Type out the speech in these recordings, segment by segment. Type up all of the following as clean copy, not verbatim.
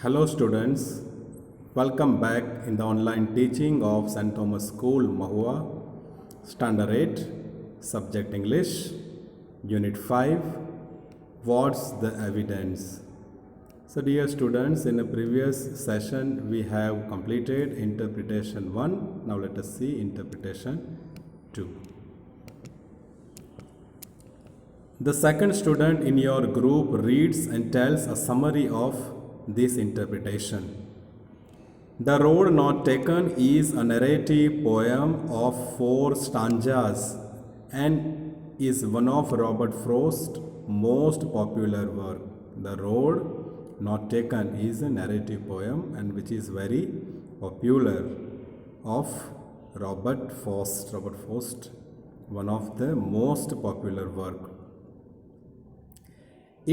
Hello students, welcome back in the online teaching of St. Thomas School, Mahua, Standard 8, Subject English, Unit 5, What's the Evidence? So dear students, in a previous session we have completed Interpretation 1, now let us see Interpretation 2. The second student in your group reads and tells a summary of this interpretation. The Road Not Taken is a narrative poem of 4 stanzas and is one of Robert Frost's most popular work. The Road Not Taken is a narrative poem and which is very popular of Robert Frost, one of the most popular work.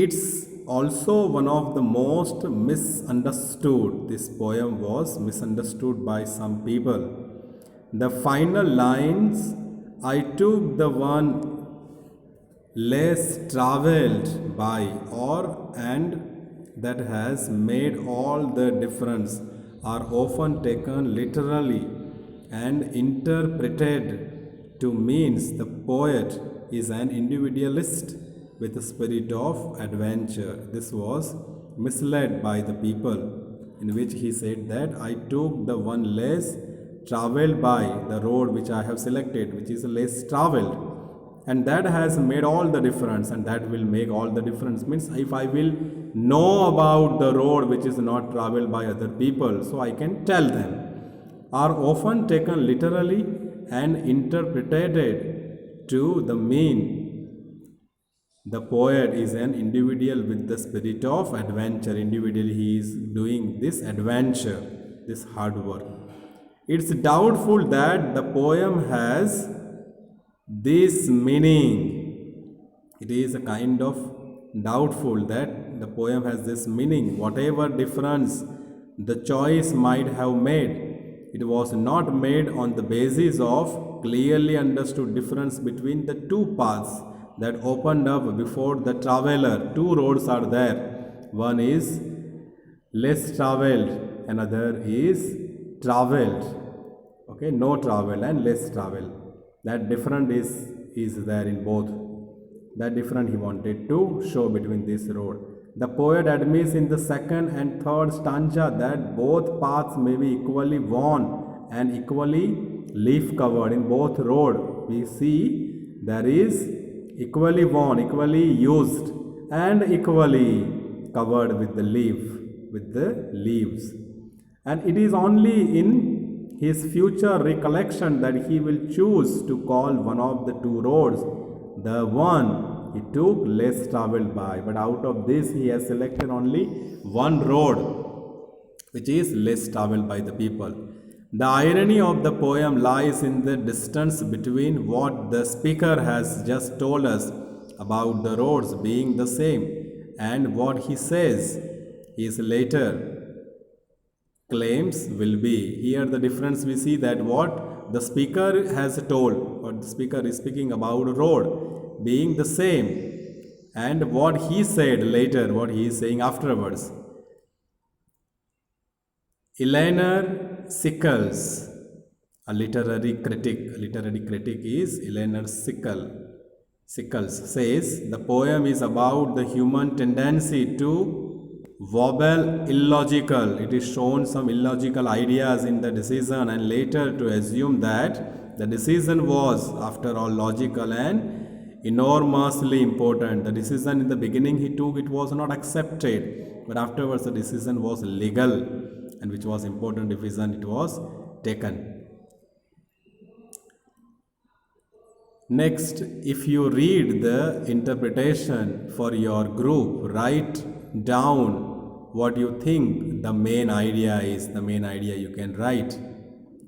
It's also one of the most misunderstood. This poem was misunderstood by some people. The final lines, I took the one less traveled by and that has made all the difference, are often taken literally and interpreted to means the poet is an individualist with a spirit of adventure. This was misled by the people, in which he said that I took the one less traveled by, the road which I have selected, which is less traveled, and that has made all the difference, and that will make all the difference. Means if I will know about the road which is not traveled by other people, so I can tell them, are often taken literally and interpreted to the mean the poet is an individual with the spirit of adventure. Individually, he is doing this adventure, this hard work. It's doubtful that the poem has this meaning. It is a kind of doubtful that the poem has this meaning. Whatever difference the choice might have made, it was not made on the basis of clearly understood difference between the two paths that opened up before the traveler. 2 roads are there. One is less traveled, another is traveled. Okay, no travel and less travel. That different is there in both. That different he wanted to show between this road. The poet admits in the second and third stanza that both paths may be equally worn and equally leaf covered. In both road we see there is equally worn, equally used, and equally covered with the leaves. And it is only in his future recollection that he will choose to call one of the 2 roads the one he took less traveled by. But out of this he has selected only one road which is less traveled by the people. The irony of the poem lies in the distance between what the speaker has just told us about the roads being the same and what he says his later claims will be. Here the difference we see that what the speaker has told, what the speaker is speaking about a road being the same, and what he said later, what he is saying afterwards. Eleanor Sickles, a literary critic is Eleanor Sickles, says the poem is about the human tendency to wobble illogical. It is shown some illogical ideas in the decision and later to assume that the decision was after all logical and enormously important. The decision in the beginning he took, it was not accepted, but afterwards the decision was legal and which was important decision it was taken. Next, if you read the interpretation for your group, write down what you think the main idea is. The main idea you can write.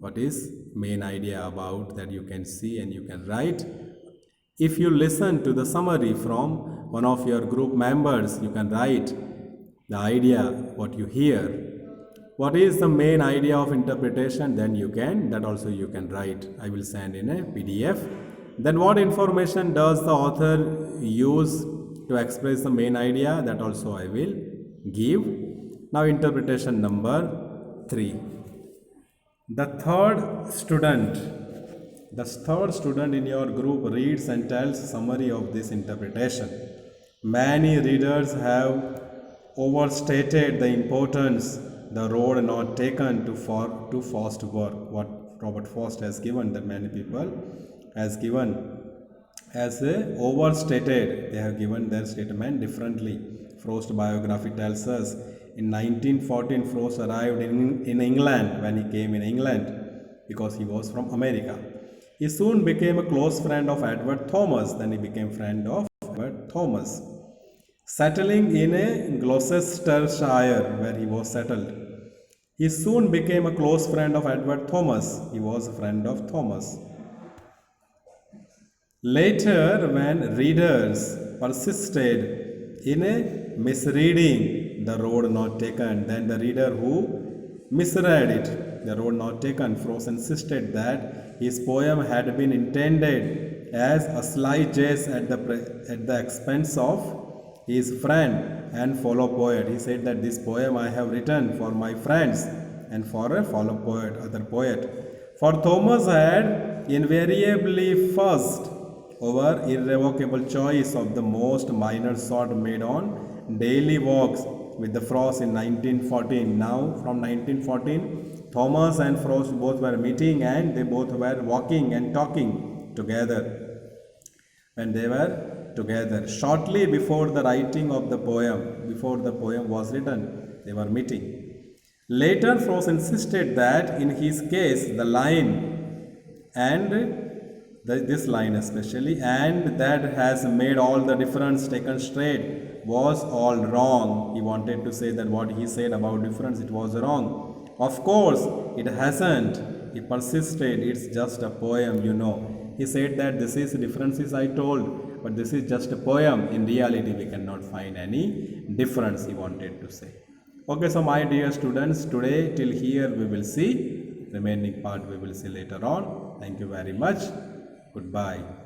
What is main idea about that you can see and you can write. If you listen to the summary from one of your group members, you can write the idea, what you hear. What is the main idea of interpretation? Then you can, that also you can write. I will send in a PDF. Then what information does the author use to express the main idea? That also I will give. Now interpretation number 3. The third student in your group reads and tells summary of this interpretation. Many readers have overstated the importance the road not taken to fast work. What Robert Frost has given, that many people has given as a overstated. They have given their statement differently. Frost biography tells us in 1914 Frost arrived in England. When he came in England, because he was from America, he soon became a close friend of Edward Thomas. Then he became friend of Edward Thomas, settling in a Gloucestershire where he was settled. He soon became a close friend of Edward Thomas. He was a friend of Thomas. Later, when readers persisted in a misreading the road not taken, then the reader who misread it, the road not taken, Frost insisted that his poem had been intended as a slight jest at the expense of his friend and fellow poet. He said that this poem I have written for my friends and for a fellow poet, other poet. For Thomas had invariably fussed over irrevocable choice of the most minor sort made on daily walks with the Frost in 1914. Now from 1914, Thomas and Frost both were meeting and they both were walking and talking together. When they were together, shortly before the writing of the poem, before the poem was written, they were meeting. Later, Frost insisted that in his case, the line and this line especially, and that has made all the difference taken straight, was all wrong. He wanted to say that what he said about difference, it was wrong. Of course, it hasn't. He persisted, it's just a poem, you know. He said that this is differences I told, but this is just a poem. In reality, we cannot find any difference, he wanted to say. Okay, so my dear students, today till here we will see. Remaining part we will see later on. Thank you very much. Goodbye.